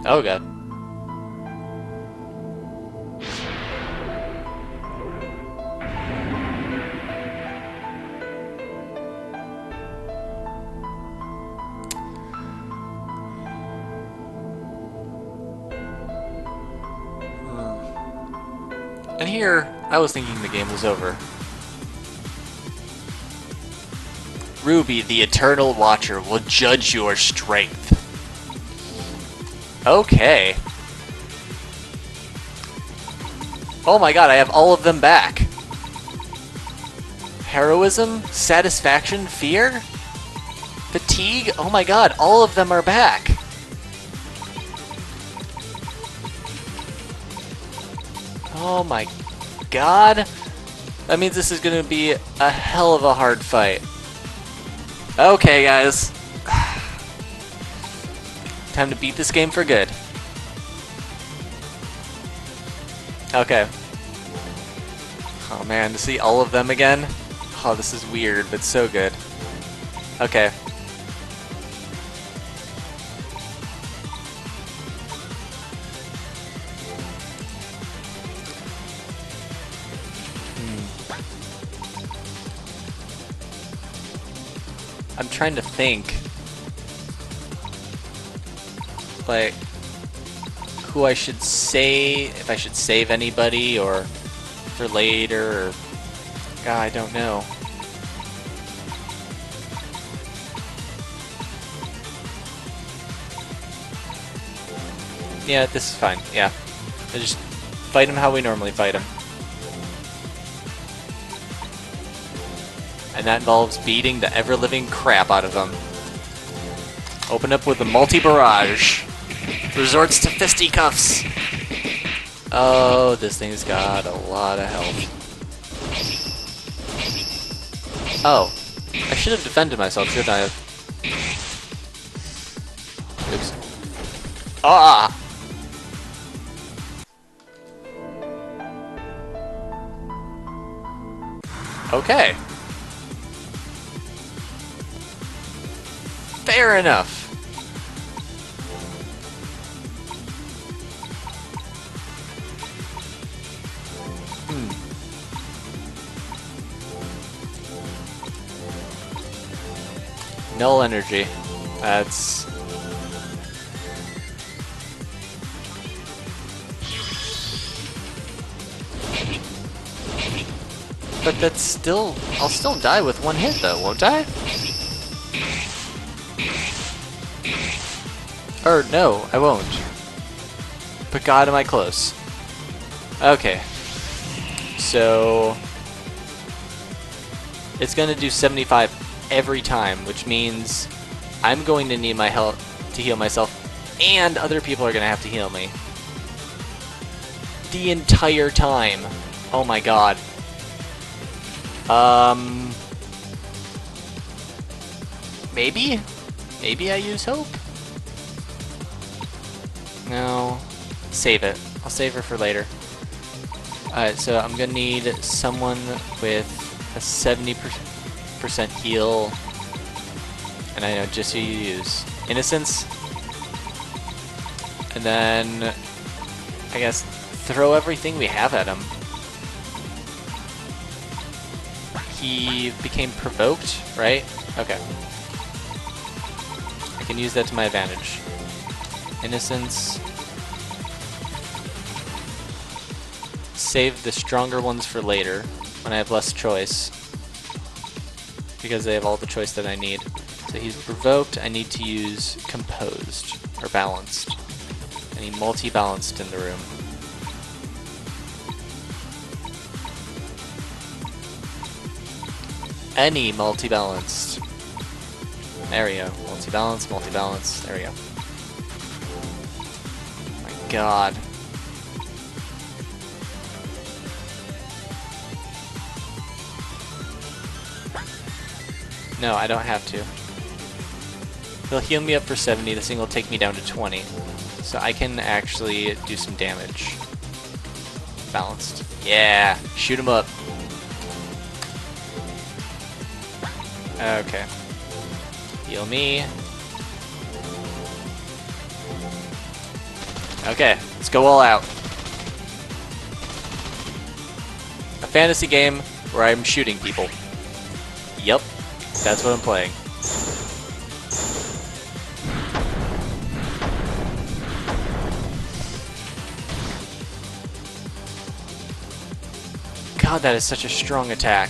Oh god. And here, I was thinking the game was over. Ruby, the Eternal Watcher, will judge your strength. Okay. Oh my god, I have all of them back. Heroism, satisfaction, fear, fatigue. Oh my god, all of them are back. Oh my god. That means this is going to be a hell of a hard fight. Okay, guys. Time to beat this game for good. Okay. Oh man, to see all of them again? Oh, this is weird, but so good. Okay. I'm trying to think, like, who I should say, if I should save anybody, or for later, or, God, I don't know. Yeah, this is fine, yeah. I just fight him how we normally fight him. And that involves beating the ever-living crap out of them. Open up with a multi-barrage. Resorts to fisticuffs. Oh, this thing's got a lot of health. Oh. I should have defended myself, shouldn't I have? Oops. Ah! Okay. Fair enough. Null energy. That's... But that's still... I'll still die with one hit though, won't I? Or no, I won't. But god, am I close. Okay. So... It's gonna do 75 every time, which means I'm going to need my help to heal myself, and other people are gonna have to heal me. The entire time. Oh my god. Maybe? Maybe I use hope? No. Save it. I'll save her for later. Alright, so I'm gonna need someone with a 70% heal. And I know just who you use. Innocence. And then, I guess, throw everything we have at him. He became provoked, right? Okay. I can use that to my advantage. Innocence. Save the stronger ones for later, when I have less choice. Because they have all the choice that I need. So he's provoked, I need to use composed, or balanced. I need multi-balanced in the room. Any multi-balanced. There we go. Multi-balanced, multi-balanced. There we go. My god. No, I don't have to. He'll heal me up for 70, this thing will take me down to 20. So I can actually do some damage. Balanced. Yeah! Shoot him up. Okay. Heal me. Okay, let's go all out. A fantasy game where I'm shooting people. Yep, that's what I'm playing. God, that is such a strong attack.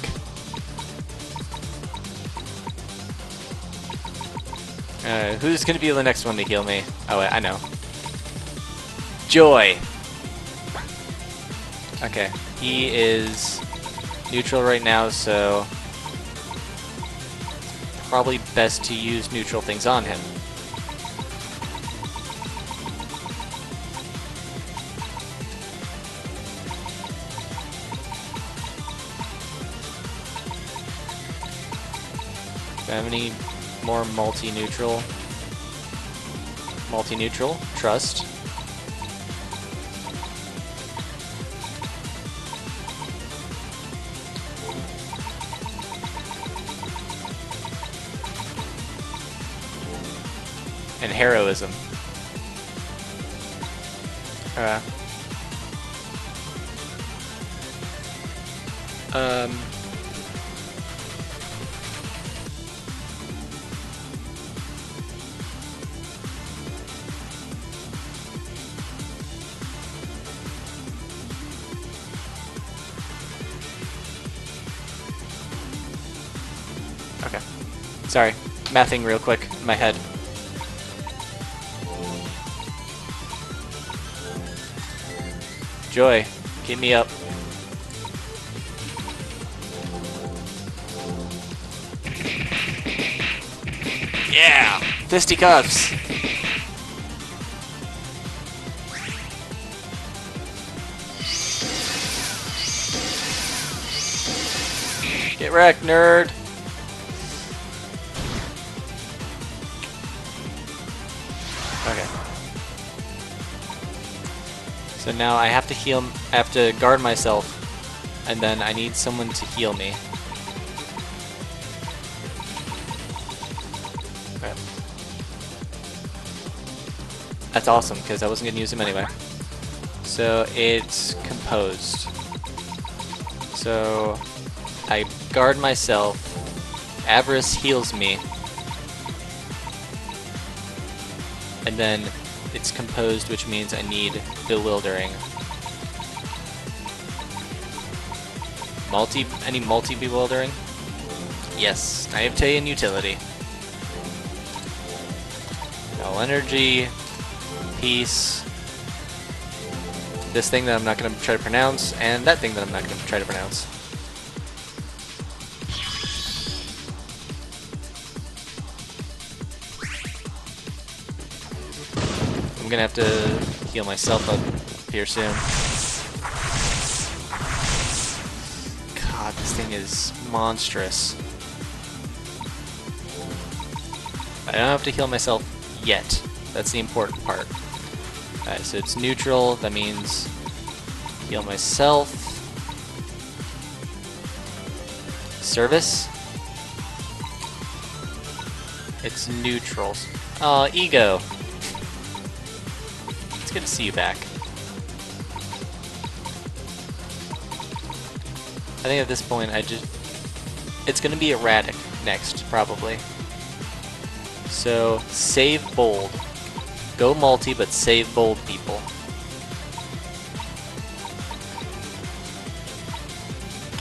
Who's gonna be the next one to heal me? Oh, wait, I know. Joy! Okay, he is neutral right now, so probably best to use neutral things on him. Do I have any more multi-neutral? Multi-neutral, trust. And heroism. Okay. Sorry. Mathing real quick in my head. Joy, keep me up. Yeah! Fisticuffs! Get wrecked, nerd! Okay. So now I have to heal, I have to guard myself, and then I need someone to heal me. Okay. That's awesome, because I wasn't going to use him anyway. So it's composed. So I guard myself, Avarice heals me, and then it's composed, which means I need Bewildering. Any multi-bewildering? Yes, Naivete utility. Null energy, peace, this thing that I'm not going to try to pronounce, and that thing that I'm not going to try to pronounce. I'm gonna have to heal myself up here soon. God, this thing is monstrous. I don't have to heal myself yet. That's the important part. Alright, so it's neutral. That means heal myself. Service. It's neutral. Oh, ego. Good to see you back. I think at this point it's gonna be erratic next, probably. So save bold. Go multi, but save bold people.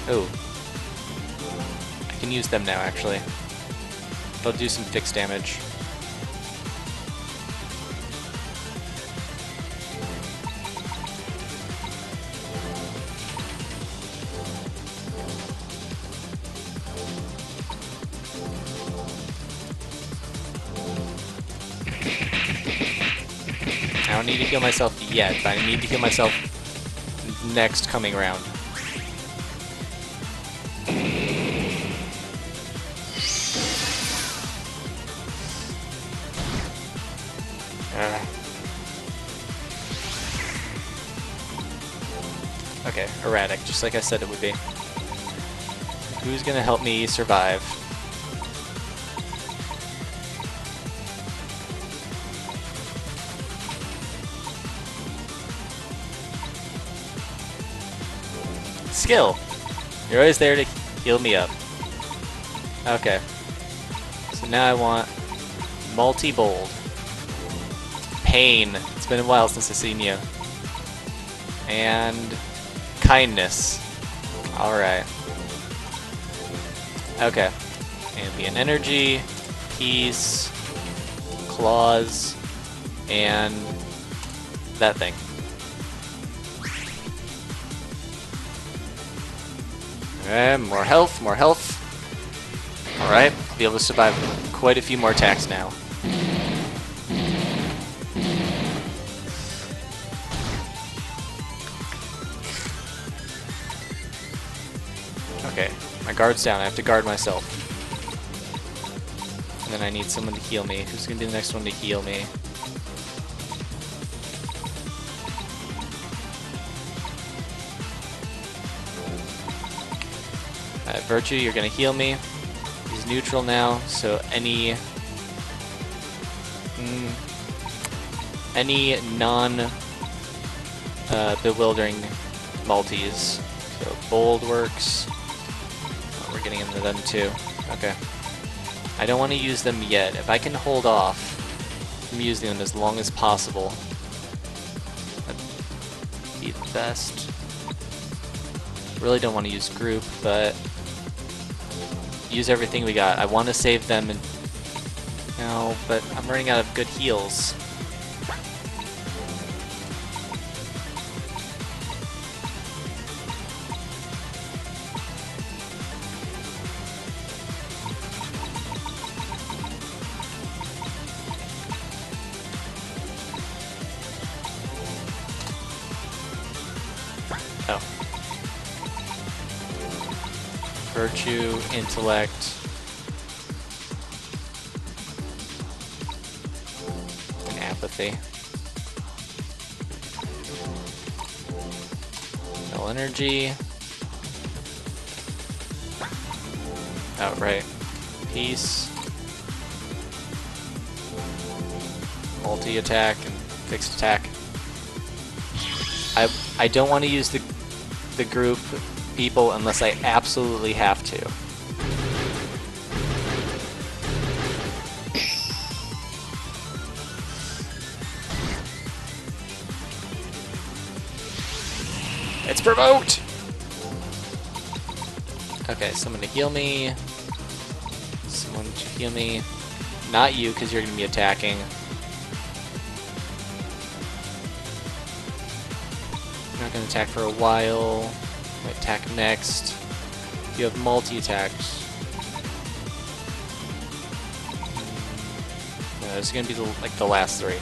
Oh. I can use them now, actually. They'll do some fixed damage. I don't need to heal myself yet, but I need to heal myself next coming round. Okay, erratic, just like I said it would be. Who's gonna help me survive? Skill. You're always there to heal me up. Okay. So now I want multi-bold. Pain. It's been a while since I've seen you. And kindness. Alright. Okay. Ambient energy, peace, claws, and that thing. Okay, more health, more health. Alright, be able to survive quite a few more attacks now. Okay, my guard's down. I have to guard myself. And then I need someone to heal me. Who's going to be the next one to heal me? Virtue, you're going to heal me. He's neutral now, so any non bewildering multis. So bold works. Oh, we're getting into them too. Okay. I don't want to use them yet. If I can hold off from using them as long as possible, that'd be the best. Really don't want to use group, but use everything we got. I want to save them, and no, but I'm running out of good heals. Oh. Virtue, intellect, and apathy. No energy. Oh, right. Peace. Multi-attack and fixed attack. I don't want to use the group people unless I absolutely have to. It's provoked! Okay, someone to heal me. Someone to heal me. Not you, because you're going to be attacking. I'm not going to attack for a while. Might attack next. You have multi-attacks. No, this is going to be like the last three.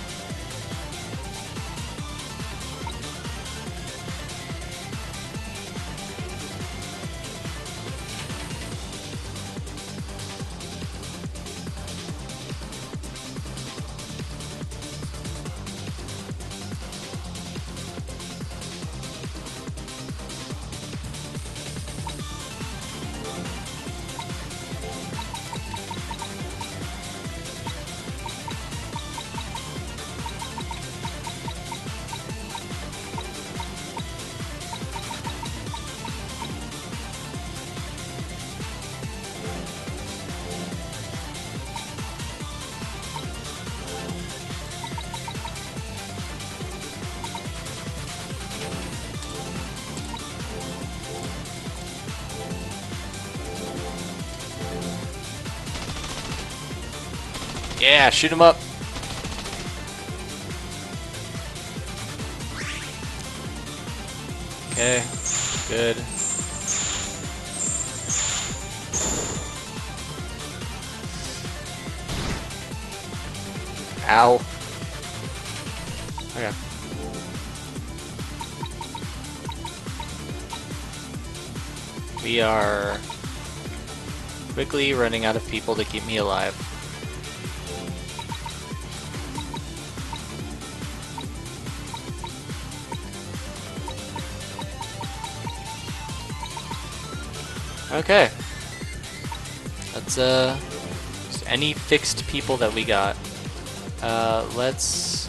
Yeah, shoot him up. Okay, good. Ow. Okay. We are quickly running out of people to keep me alive. Okay. Let's just any fixed people that we got. Let's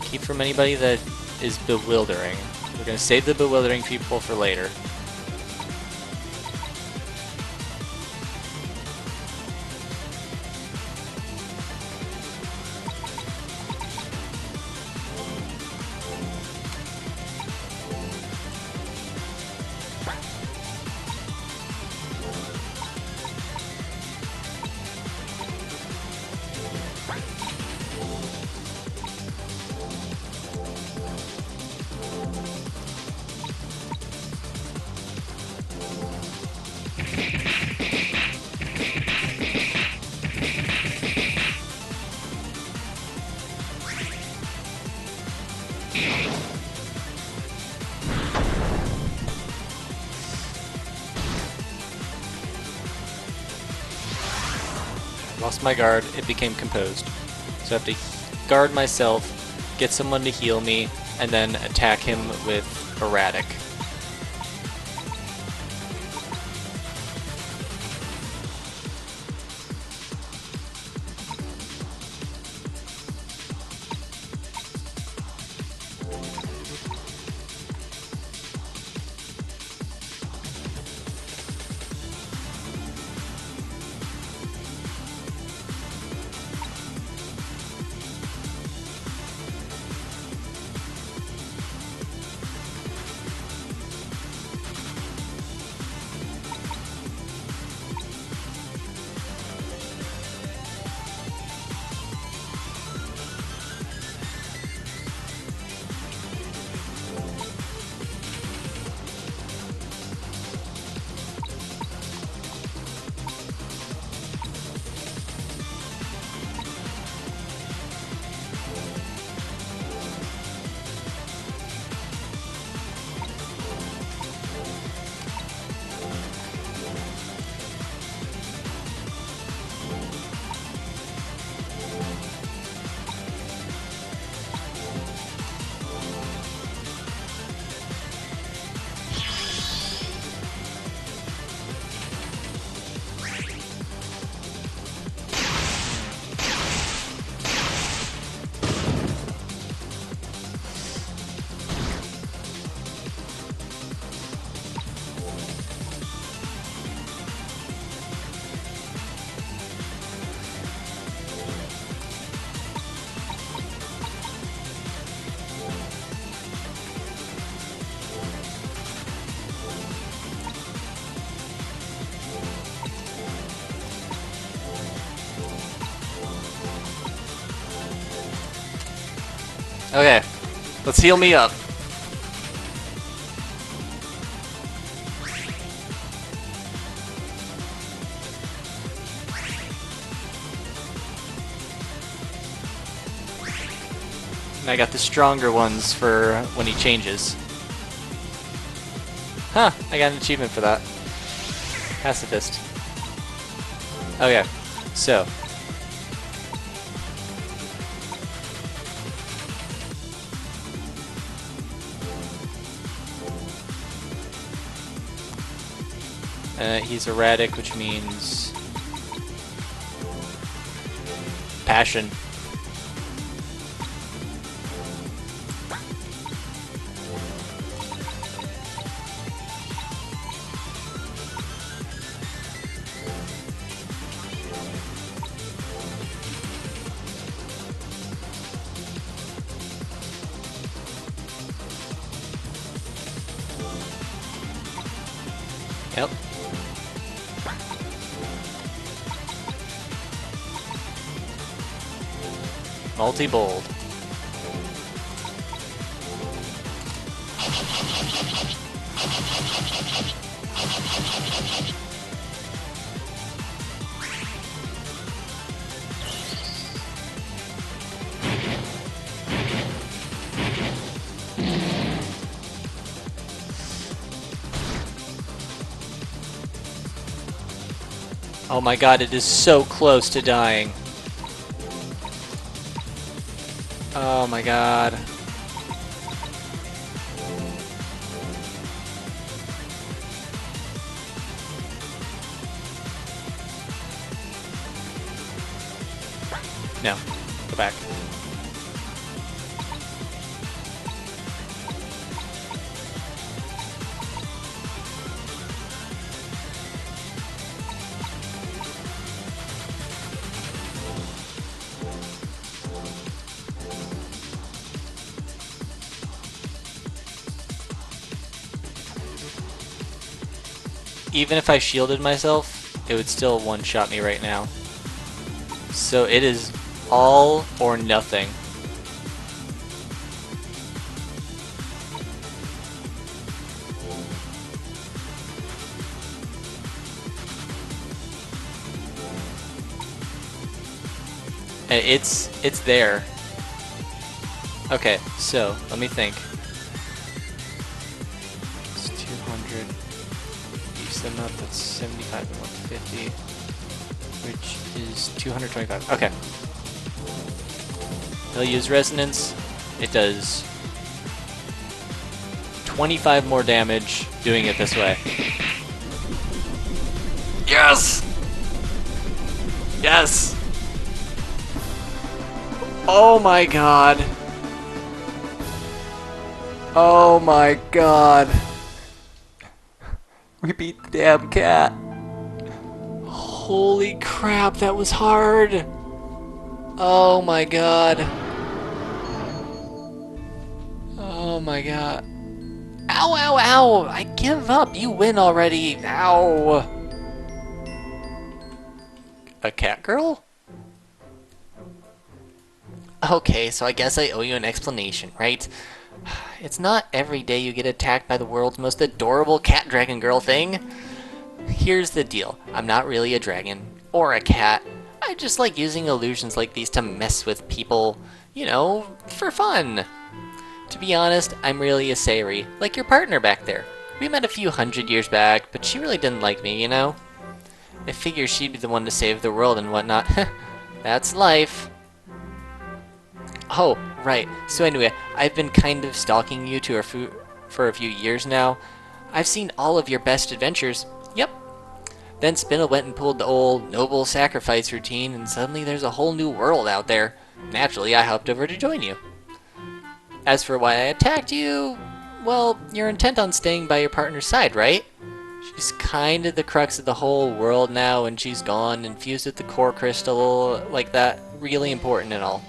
keep from anybody that is bewildering. We're going to save the bewildering people for later. Lost my guard, it became composed. So I have to guard myself, get someone to heal me, and then attack him with erratic. Okay, let's heal me up. And I got the stronger ones for when he changes. Huh, I got an achievement for that. Pacifist. Okay, so. He's erratic, which means passion. Yep. Multi-bold. Oh my god, it is so close to dying. Oh my god. No, go back. even if I shielded myself, it would still one-shot me right now. So it is all or nothing. And it's there. Okay, so let me think. It's 200. Beefs them up. That's 75 and 150, which is 225. Okay. He'll use resonance. It does 25 more damage doing it this way. Yes! Yes! Oh my god. Oh my god. We beat the damn cat. Holy crap, that was hard. Oh my god. Oh my god. Ow, ow, ow! I give up. You win already. Ow. A cat girl? Okay, so I guess I owe you an explanation, right? It's not every day you get attacked by the world's most adorable cat dragon girl thing. Here's the deal. I'm not really a dragon or a cat. I just like using illusions like these to mess with people, you know, for fun. To be honest, I'm really a Sayri, like your partner back there. We met a few hundred years back, but she really didn't like me, you know? I figured she'd be the one to save the world and whatnot. That's life. Oh, right. So anyway, I've been kind of stalking you for a few years now. I've seen all of your best adventures. Yep. Then Spinel went and pulled the old noble sacrifice routine, and suddenly there's a whole new world out there. Naturally, I hopped over to join you. As for why I attacked you, well, you're intent on staying by your partner's side, right? She's kind of the crux of the whole world now, and she's gone, infused with the core crystal, like that. Really important and all.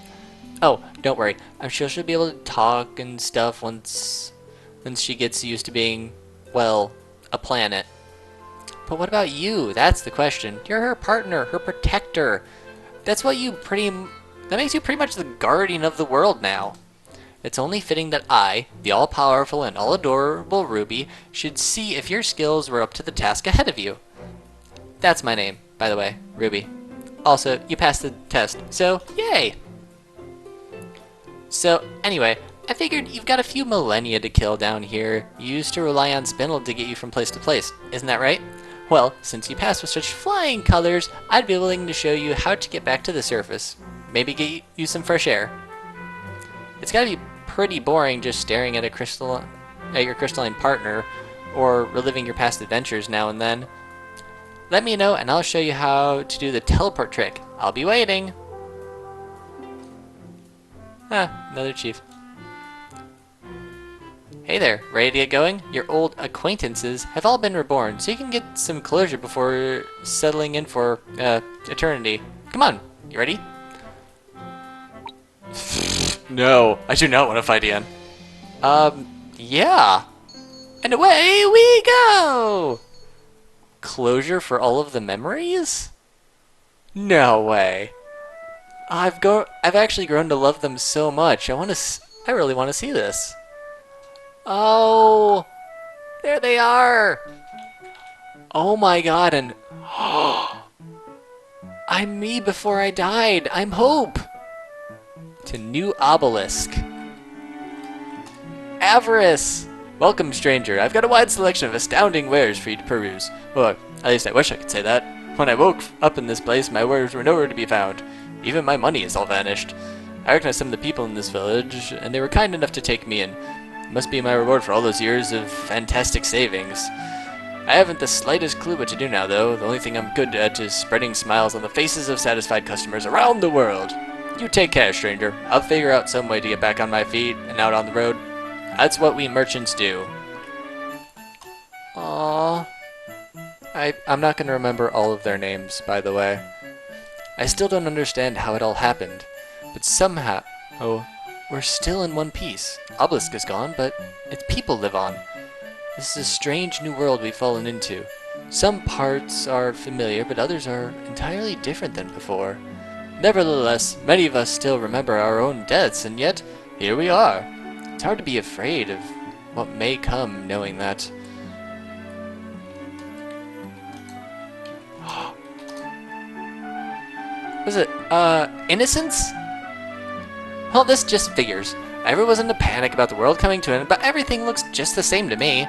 Oh, don't worry. I'm sure she'll be able to talk and stuff once she gets used to being, well, a planet. But what about you? That's the question. You're her partner, her protector. That makes you pretty much the guardian of the world now. It's only fitting that I, the all-powerful and all-adorable Ruby, should see if your skills were up to the task ahead of you. That's my name, by the way, Ruby. Also, you passed the test, so yay! So, anyway, I figured you've got a few millennia to kill down here. You used to rely on Spinel to get you from place to place, isn't that right? Well, since you passed with such flying colors, I'd be willing to show you how to get back to the surface. Maybe get you some fresh air. It's gotta be pretty boring just staring at your crystalline partner, or reliving your past adventures now and then. Let me know and I'll show you how to do the teleport trick. I'll be waiting. Ah, another chief. Hey there, ready to get going? Your old acquaintances have all been reborn, so you can get some closure before settling in for, eternity. Come on, you ready? No, I do not want to fight again. Yeah. And away we go! Closure for all of the memories? No way. I've actually grown to love them so much. I really want to see this. Oh, there they are. Oh my god, and I'm me before I died. I'm Hope. To New Obelisk. Avarice. Welcome, stranger. I've got a wide selection of astounding wares for you to peruse. Well, at least I wish I could say that. When I woke up in this place, my wares were nowhere to be found. Even my money has all vanished. I recognized some of the people in this village, and they were kind enough to take me in. It must be my reward for all those years of fantastic savings. I haven't the slightest clue what to do now, though. The only thing I'm good at is spreading smiles on the faces of satisfied customers around the world. You take care, stranger. I'll figure out some way to get back on my feet and out on the road. That's what we merchants do. Aww. I'm not going to remember all of their names, by the way. I still don't understand how it all happened, but somehow, we're still in one piece. Obelisk is gone, but its people live on. This is a strange new world we've fallen into. Some parts are familiar, but others are entirely different than before. Nevertheless, many of us still remember our own deaths, and yet, here we are. It's hard to be afraid of what may come, knowing that. Was it, innocence? Well, this just figures. Everyone was in a panic about the world coming to an end, but everything looks just the same to me.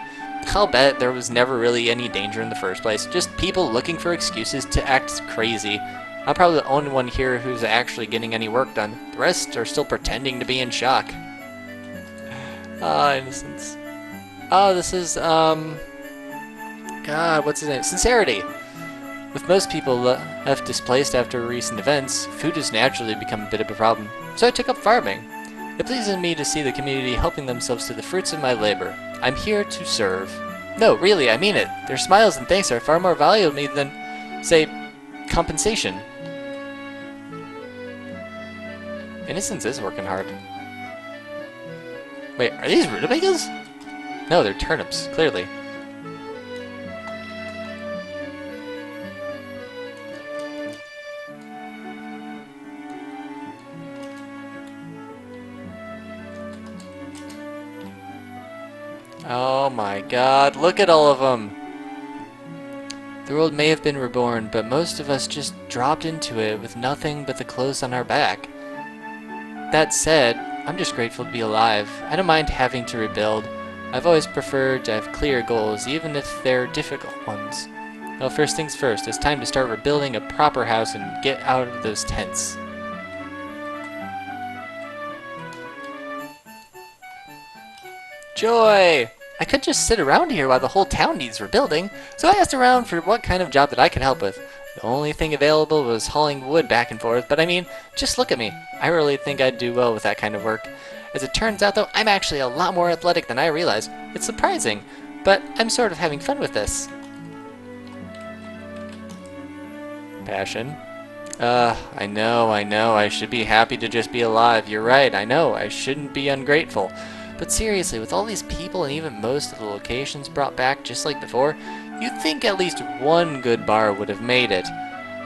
I'll bet there was never really any danger in the first place, just people looking for excuses to act crazy. I'm probably the only one here who's actually getting any work done. The rest are still pretending to be in shock. Ah, innocence. Oh, this is, God, what's his name? Sincerity! With most people left displaced after recent events, food has naturally become a bit of a problem, so I took up farming. It pleases me to see the community helping themselves to the fruits of my labor. I'm here to serve. No, really, I mean it. Their smiles and thanks are far more valuable to me than, say, compensation. Innocence is working hard. Wait, are these rutabagas? No, they're turnips, clearly. Oh my god, look at all of them! The world may have been reborn, but most of us just dropped into it with nothing but the clothes on our back. That said, I'm just grateful to be alive. I don't mind having to rebuild. I've always preferred to have clear goals, even if they're difficult ones. Well, first things first, it's time to start rebuilding a proper house and get out of those tents. Joy! I could just sit around here while the whole town needs rebuilding, so I asked around for what kind of job that I could help with. The only thing available was hauling wood back and forth, but I mean, just look at me. I really think I'd do well with that kind of work. As it turns out though, I'm actually a lot more athletic than I realized. It's surprising, but I'm sort of having fun with this. Passion. I know, I should be happy to just be alive. You're right, I know, I shouldn't be ungrateful. But seriously, with all these people and even most of the locations brought back just like before, you'd think at least one good bar would have made it.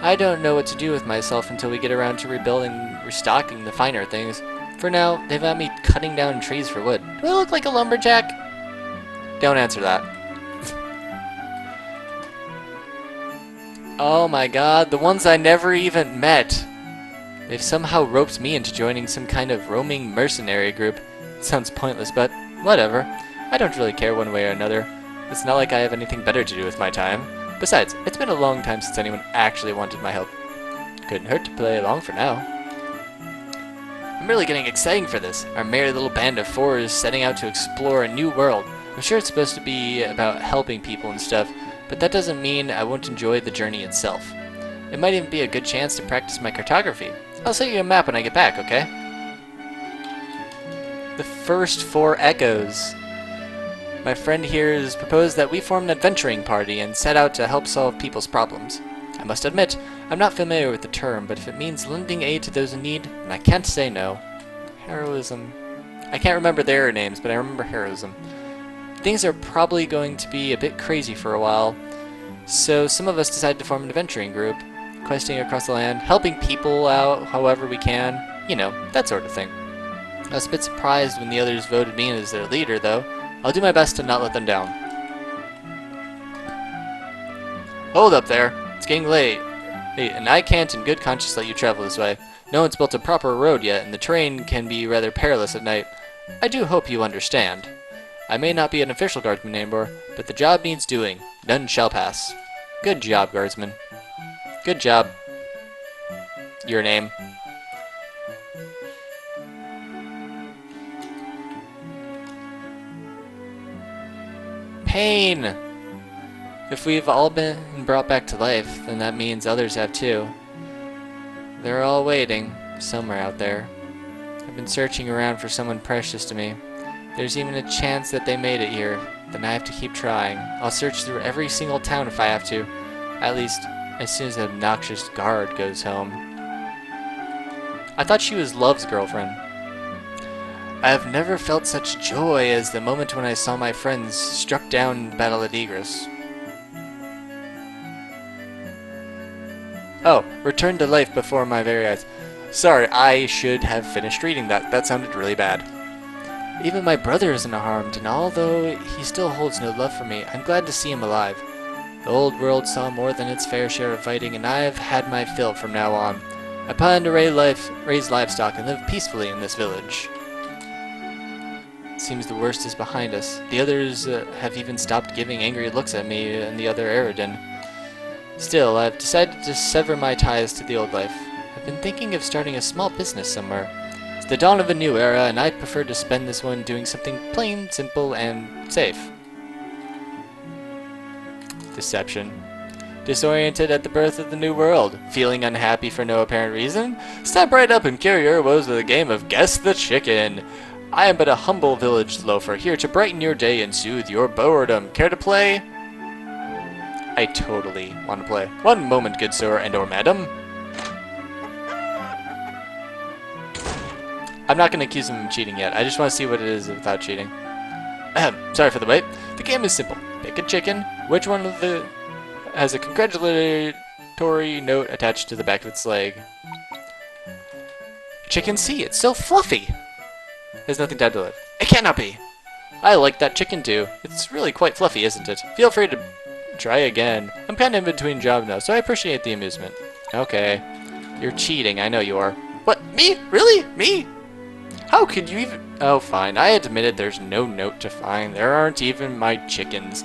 I don't know what to do with myself until we get around to rebuilding and restocking the finer things. For now, they've had me cutting down trees for wood. Do I look like a lumberjack? Don't answer that. Oh my god, the ones I never even met! They've somehow roped me into joining some kind of roaming mercenary group. Sounds pointless, but whatever. I don't really care one way or another. It's not like I have anything better to do with my time. Besides, it's been a long time since anyone actually wanted my help. Couldn't hurt to play along for now. I'm really getting exciting for this. Our merry little band of four is setting out to explore a new world. I'm sure it's supposed to be about helping people and stuff, but that doesn't mean I won't enjoy the journey itself. It might even be a good chance to practice my cartography. I'll send you a map when I get back, okay? The first 4 echoes. My friend here has proposed that we form an adventuring party and set out to help solve people's problems. I must admit, I'm not familiar with the term, but if it means lending aid to those in need, then I can't say no. Heroism. I can't remember their names, but I remember heroism. Things are probably going to be a bit crazy for a while, so some of us decided to form an adventuring group, questing across the land, helping people out however we can, you know, that sort of thing. I was a bit surprised when the others voted me as their leader, though. I'll do my best to not let them down. Hold up there. It's getting late. Hey, and I can't in good conscience let you travel this way. No one's built a proper road yet, and the terrain can be rather perilous at night. I do hope you understand. I may not be an official guardsman anymore, but the job needs doing. None shall pass. Good job, guardsman. Good job. Your name. Pain! If we've all been brought back to life, then that means others have too. They're all waiting, somewhere out there. I've been searching around for someone precious to me. There's even a chance that they made it here. Then I have to keep trying. I'll search through every single town if I have to. At least, as soon as the obnoxious guard goes home. I thought she was Love's girlfriend. I have never felt such joy as the moment when I saw my friends struck down in the Battle of Digris. Oh, returned to life before my very eyes. Sorry, I should have finished reading that. That sounded really bad. Even my brother isn't harmed, and although he still holds no love for me, I'm glad to see him alive. The old world saw more than its fair share of fighting, and I've had my fill from now on. I plan to raise livestock and live peacefully in this village. Seems the worst is behind us. The others have even stopped giving angry looks at me and the other Eridan. Still, I've decided to sever my ties to the old life. I've been thinking of starting a small business somewhere. It's the dawn of a new era, and I prefer to spend this one doing something plain, simple, and safe. Deception. Disoriented at the birth of the new world, feeling unhappy for no apparent reason? Step right up and cure your woes with a game of Guess the Chicken. I am but a humble village loafer, here to brighten your day and soothe your boredom. Care to play? I totally want to play. One moment, good sir and or madam. I'm not going to accuse him of cheating yet. I just want to see what it is without cheating. Sorry for the wait. The game is simple. Pick a chicken. Which one of the has a congratulatory note attached to the back of its leg? Chicken C. It's so fluffy. There's nothing down to it. It cannot be. I like that chicken too. It's really quite fluffy, isn't it? Feel free to try again. I'm kind of in between jobs now, so I appreciate the amusement. Okay. You're cheating. I know you are. What? Me? Really? Me? How could you even... Oh, fine. I admitted there's no note to find. There aren't even my chickens.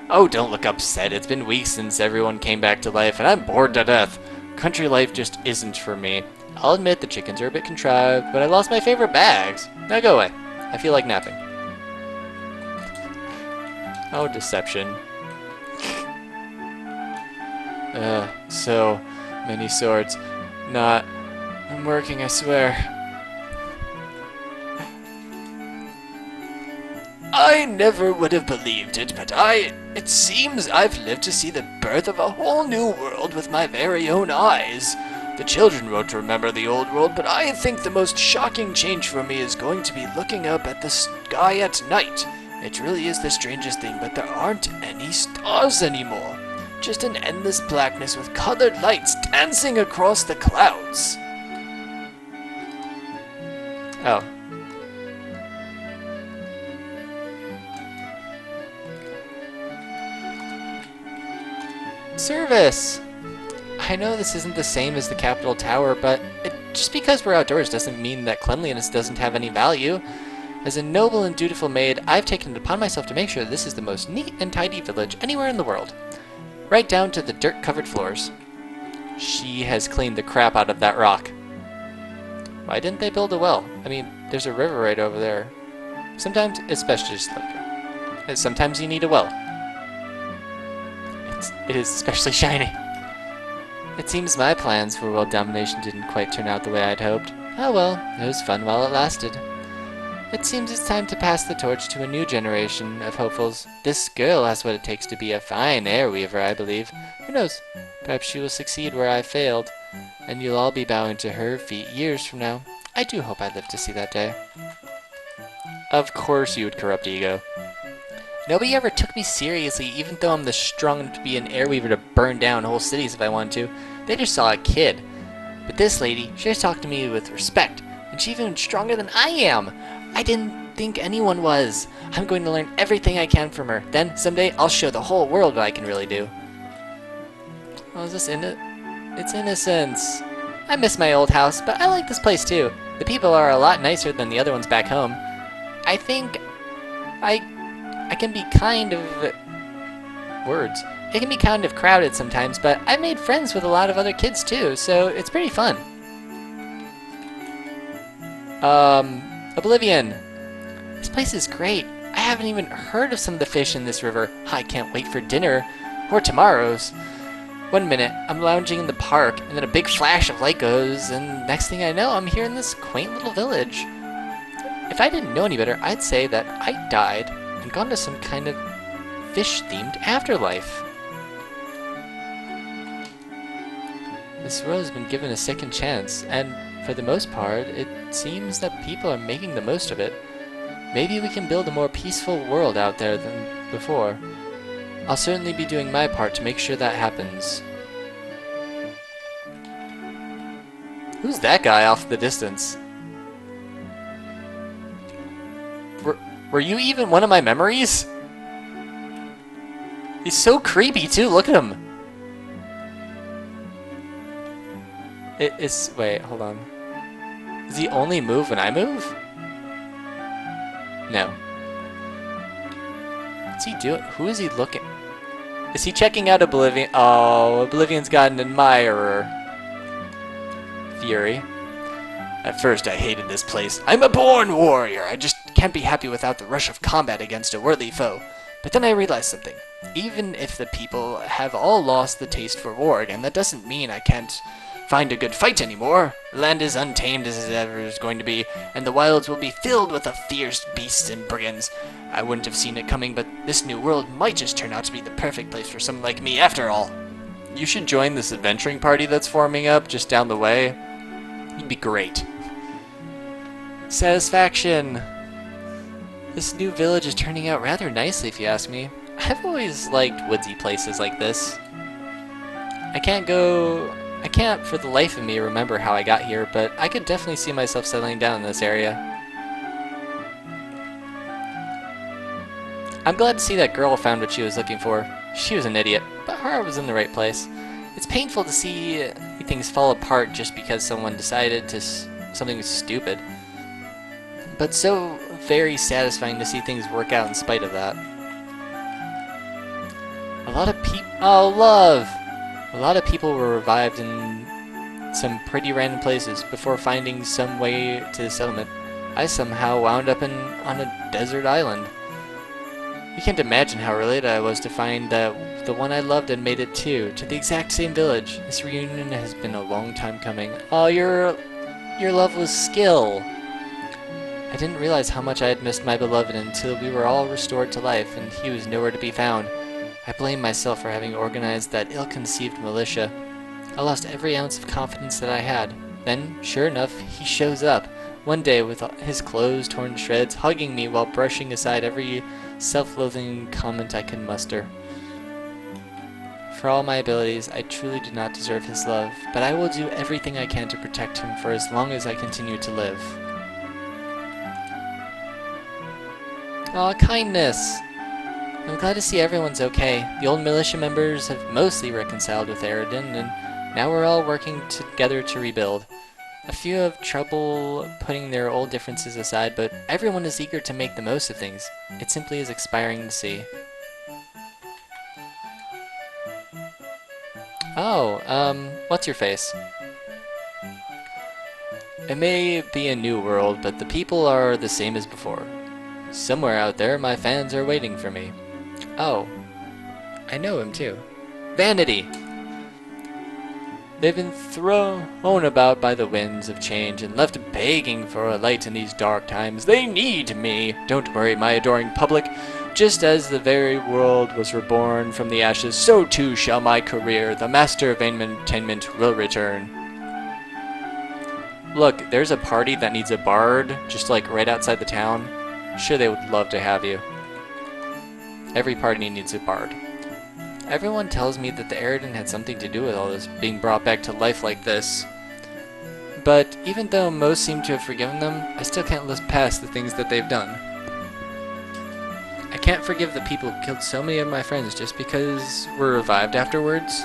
Oh, don't look upset. It's been weeks since everyone came back to life, and I'm bored to death. Country life just isn't for me. I'll admit the chickens are a bit contrived, but I lost my favorite bags. Now go away. I feel like napping. Oh, deception. So many swords. I'm working, I swear. I never would have believed it, but it seems I've lived to see the birth of a whole new world with my very own eyes. The children won't remember the old world, but I think the most shocking change for me is going to be looking up at the sky at night. It really is the strangest thing, but there aren't any stars anymore. Just an endless blackness with colored lights dancing across the clouds. Oh. Service! I know this isn't the same as the Capitol Tower, but just because we're outdoors doesn't mean that cleanliness doesn't have any value. As a noble and dutiful maid, I've taken it upon myself to make sure that this is the most neat and tidy village anywhere in the world. Right down to the dirt-covered floors. She has cleaned the crap out of that rock. Why didn't they build a well? I mean, there's a river right over there. Sometimes it's best to just let it go. Sometimes you need a well. It is especially shiny. It seems my plans for world domination didn't quite turn out the way I'd hoped. Oh well, it was fun while it lasted. It seems it's time to pass the torch to a new generation of hopefuls. This girl has what it takes to be a fine air weaver, I believe. Who knows? Perhaps she will succeed where I failed, and you'll all be bowing to her feet years from now. I do hope I live to see that day. Of course you would, corrupt ego. Nobody ever took me seriously, even though I'm the strong enough to be an airweaver to burn down whole cities if I wanted to. They just saw a kid. But this lady, she just talked to me with respect, and she's even stronger than I am. I didn't think anyone was. I'm going to learn everything I can from her. Then, someday, I'll show the whole world what I can really do. Oh, is this It's innocence. I miss my old house, but I like this place too. The people are a lot nicer than the other ones back home. I think I can be kind of... words. It can be kind of crowded sometimes, but I've made friends with a lot of other kids too, so it's pretty fun. Oblivion. This place is great. I haven't even heard of some of the fish in this river. I can't wait for dinner. Or tomorrow's. 1 minute, I'm lounging in the park, and then a big flash of light goes, and next thing I know, I'm here in this quaint little village. If I didn't know any better, I'd say that I died and gone to some kind of fish-themed afterlife. This world has been given a second chance, and for the most part, it seems that people are making the most of it. Maybe we can build a more peaceful world out there than before. I'll certainly be doing my part to make sure that happens. Who's that guy off in the distance? Were you even one of my memories? He's so creepy too, look at him. Wait, hold on. Does he only move when I move? No. What's he doing? Who is he looking? Is he checking out Oblivion? Oh, Oblivion's got an admirer. Fury. At first I hated this place. I'm a born warrior. I just can't be happy without the rush of combat against a worthy foe. But then I realized something. Even if the people have all lost the taste for war again, that doesn't mean I can't find a good fight anymore. The land is untamed as it ever is going to be, and the wilds will be filled with the fierce beasts and brigands. I wouldn't have seen it coming, but this new world might just turn out to be the perfect place for someone like me after all. You should join this adventuring party that's forming up just down the way. You'd be great. Satisfaction. This new village is turning out rather nicely, if you ask me. I've always liked woodsy places like this. I can't for the life of me remember how I got here, but I could definitely see myself settling down in this area. I'm glad to see that girl found what she was looking for. She was an idiot, but her heart was in the right place. It's painful to see things fall apart just because someone decided to something stupid, but so very satisfying to see things work out in spite of that. A lot of people... Oh, love! A lot of people were revived in some pretty random places before finding some way to the settlement. I somehow wound up on a desert island. You can't imagine how related I was to find that the one I loved had made it too, to the exact same village. This reunion has been a long time coming. Oh, your love was skill. I didn't realize how much I had missed my beloved until we were all restored to life and he was nowhere to be found. I blame myself for having organized that ill-conceived militia. I lost every ounce of confidence that I had. Then, sure enough, he shows up, one day with his clothes torn to shreds, hugging me while brushing aside every self-loathing comment I could muster. For all my abilities, I truly do not deserve his love, but I will do everything I can to protect him for as long as I continue to live. Aw, kindness! I'm glad to see everyone's okay. The old militia members have mostly reconciled with Aridin, and now we're all working together to rebuild. A few have trouble putting their old differences aside, but everyone is eager to make the most of things. It simply is inspiring to see. Oh, what's your face? It may be a new world, but the people are the same as before. Somewhere out there, my fans are waiting for me. Oh, I know him too. Vanity! They've been thrown about by the winds of change and left begging for a light in these dark times. They need me! Don't worry, my adoring public. Just as the very world was reborn from the ashes, so too shall my career. The master of entertainment will return. Look, there's a party that needs a bard, just like right outside the town. Sure, they would love to have you. Every party needs a bard. Everyone tells me that the Aridin had something to do with all this, being brought back to life like this. But even though most seem to have forgiven them, I still can't look past the things that they've done. I can't forgive the people who killed so many of my friends just because we're revived afterwards.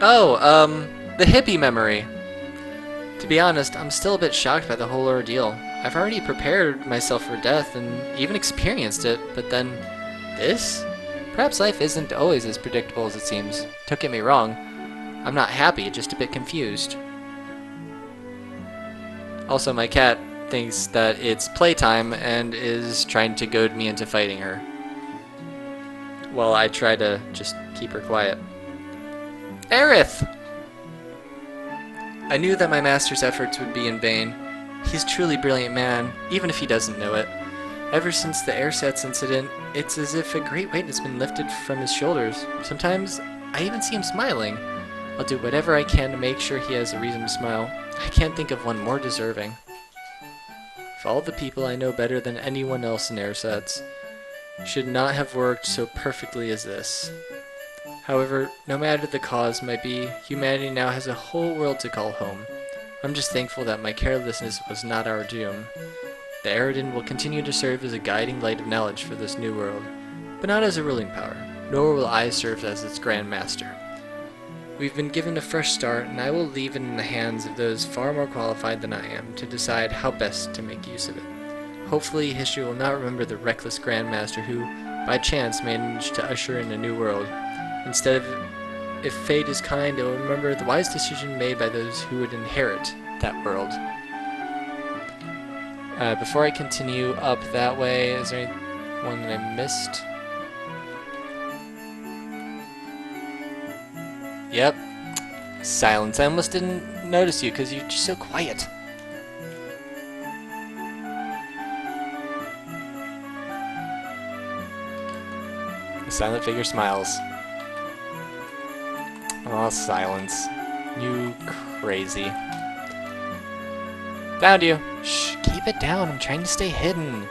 Oh, the hippie memory. To be honest, I'm still a bit shocked by the whole ordeal. I've already prepared myself for death and even experienced it, but then this? Perhaps life isn't always as predictable as it seems. Don't get me wrong. I'm not happy, just a bit confused. Also, my cat thinks that it's playtime and is trying to goad me into fighting her. Well, I try to just keep her quiet. Aerith! I knew that my master's efforts would be in vain. He's a truly brilliant man, even if he doesn't know it. Ever since the airsets incident, it's as if a great weight has been lifted from his shoulders. Sometimes, I even see him smiling. I'll do whatever I can to make sure he has a reason to smile. I can't think of one more deserving. Of all the people I know better than anyone else in airsets, should not have worked so perfectly as this. However, no matter the cause might be, humanity now has a whole world to call home. I'm just thankful that my carelessness was not our doom. The Eridan will continue to serve as a guiding light of knowledge for this new world, but not as a ruling power, nor will I serve as its Grand Master. We've been given a fresh start, and I will leave it in the hands of those far more qualified than I am to decide how best to make use of it. Hopefully, history will not remember the reckless Grand Master who, by chance, managed to usher in a new world. Instead of, if fate is kind, it will remember the wise decision made by those who would inherit that world. Before I continue up that way, is there anyone that I missed? Yep. Silence. I almost didn't notice you because you're just so quiet. The silent figure smiles. Oh, silence. You crazy. Found you. Shh, keep it down. I'm trying to stay hidden.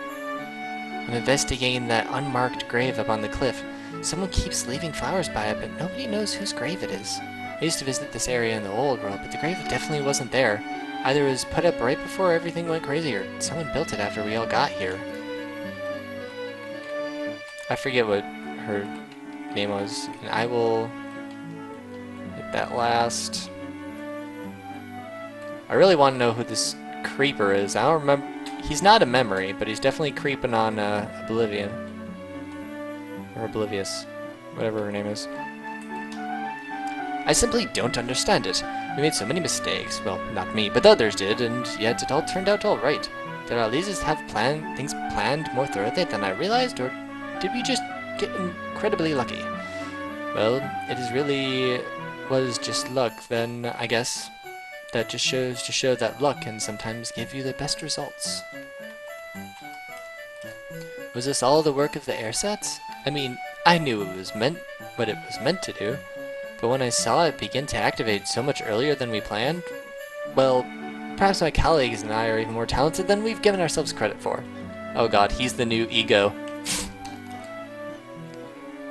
I'm investigating that unmarked grave up on the cliff. Someone keeps leaving flowers by it, but nobody knows whose grave it is. I used to visit this area in the old world, but the grave definitely wasn't there. Either it was put up right before everything went crazy, or someone built it after we all got here. I forget what her name was, and I will hit that last. I really want to know who this creeper is. I don't remember. He's not a memory, but he's definitely creeping on Oblivion. Or Oblivious. Whatever her name is. I simply don't understand it. We made so many mistakes. Well, not me, but others did, and yet it all turned out all right. Did our leaders have things planned more thoroughly than I realized, or did we just get incredibly lucky? Well, it is really was just luck, then I guess. That just shows to show that luck can sometimes give you the best results. Was this all the work of the airsets? I mean, I knew it was what it was meant to do, but when I saw it begin to activate so much earlier than we planned, well, perhaps my colleagues and I are even more talented than we've given ourselves credit for. Oh god, he's the new ego.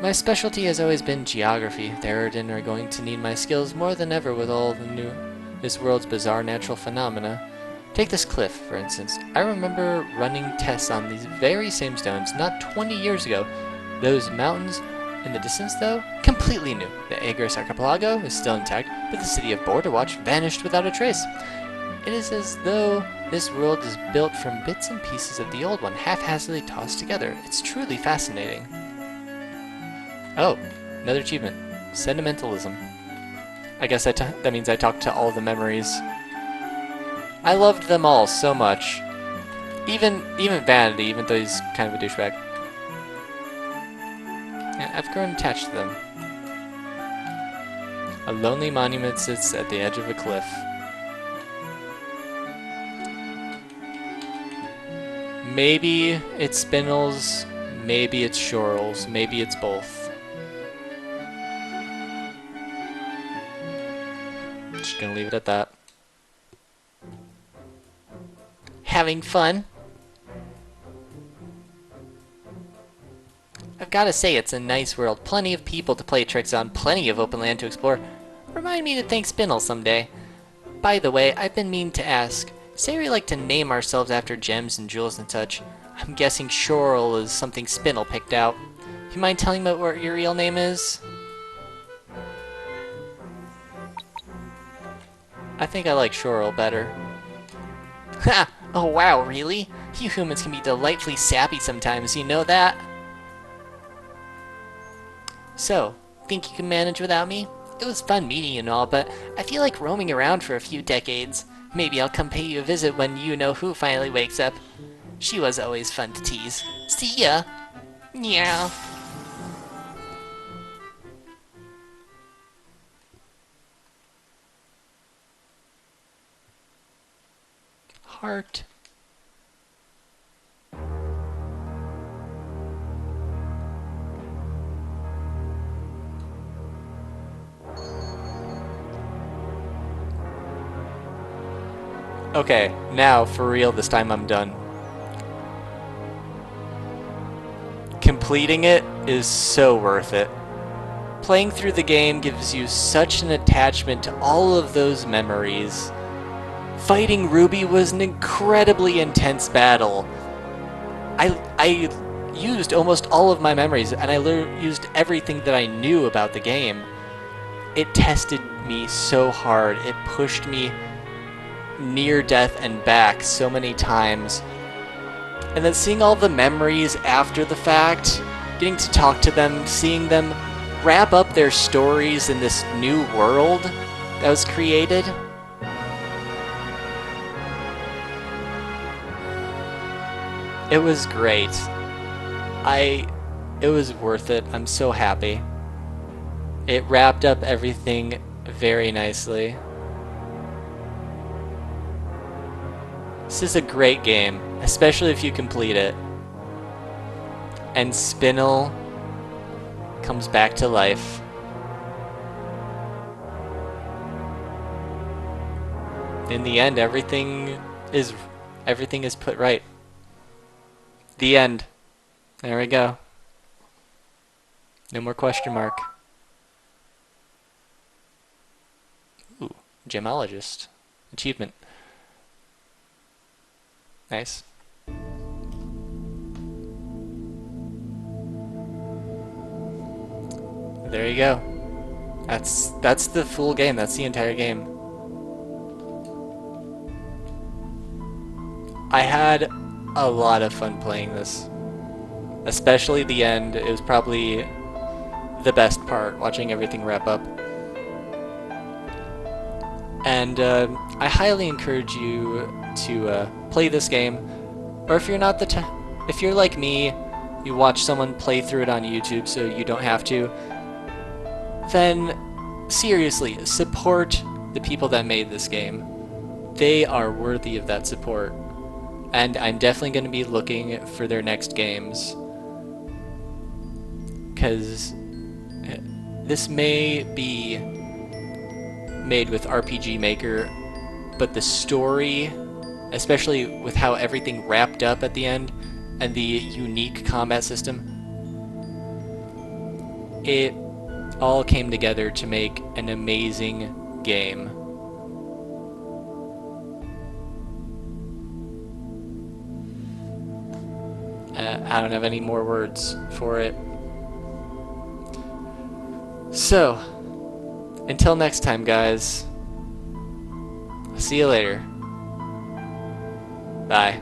My specialty has always been geography. The Eridan are going to need my skills more than ever with all this world's bizarre natural phenomena. Take this cliff, for instance. I remember running tests on these very same stones not 20 years ago. Those mountains in the distance, though, completely new. The Agris archipelago is still intact, but the city of Borderwatch vanished without a trace. It is as though this world is built from bits and pieces of the old one, haphazardly tossed together. It's truly fascinating. Oh, another achievement. Sentimentalism. I guess that means I talked to all the memories. I loved them all so much. Even Vanity, even though he's kind of a douchebag. Yeah, I've grown attached to them. A lonely monument sits at the edge of a cliff. Maybe it's Spindles, maybe it's Shorels, maybe it's both. Just gonna leave it at that. Having fun? I've gotta say, it's a nice world. Plenty of people to play tricks on, plenty of open land to explore. Remind me to thank Spindle someday. By the way, I've been meaning to ask. Say we like to name ourselves after gems and jewels and such. I'm guessing Shorel is something Spindle picked out. You mind telling me what your real name is? I think I like Shorel better. Ha! Oh wow, really? You humans can be delightfully sappy sometimes, you know that? So, think you can manage without me? It was fun meeting you and all, but I feel like roaming around for a few decades. Maybe I'll come pay you a visit when you-know-who finally wakes up. She was always fun to tease. See ya! Yeah. Heart. Okay, now, for real, this time I'm done. completing it is so worth it. Playing through the game gives you such an attachment to all of those memories. Fighting Ruby was an incredibly intense battle. I used almost all of my memories, and I used everything that I knew about the game. It tested me so hard. It pushed me near death and back so many times. And then seeing all the memories after the fact, getting to talk to them, seeing them wrap up their stories in this new world that was created. It was great. It was worth it. I'm so happy. It wrapped up everything very nicely. This is a great game, especially if you complete it. And Spinel comes back to life. In the end, everything is put right. The end. There we go. No more question mark. Ooh, gemologist. Achievement. Nice. There you go. That's the full game. That's the entire game. I had a lot of fun playing this. Especially the end. It was probably the best part, watching everything wrap up. And I highly encourage you to play this game. Or if you're not if you're like me, you watch someone play through it on YouTube so you don't have to, then seriously, support the people that made this game. They are worthy of that support. And I'm definitely going to be looking for their next games. Because this may be made with RPG Maker, but the story, especially with how everything wrapped up at the end, and the unique combat system, it all came together to make an amazing game. I don't have any more words for it. So, until next time, guys. See you later. Bye.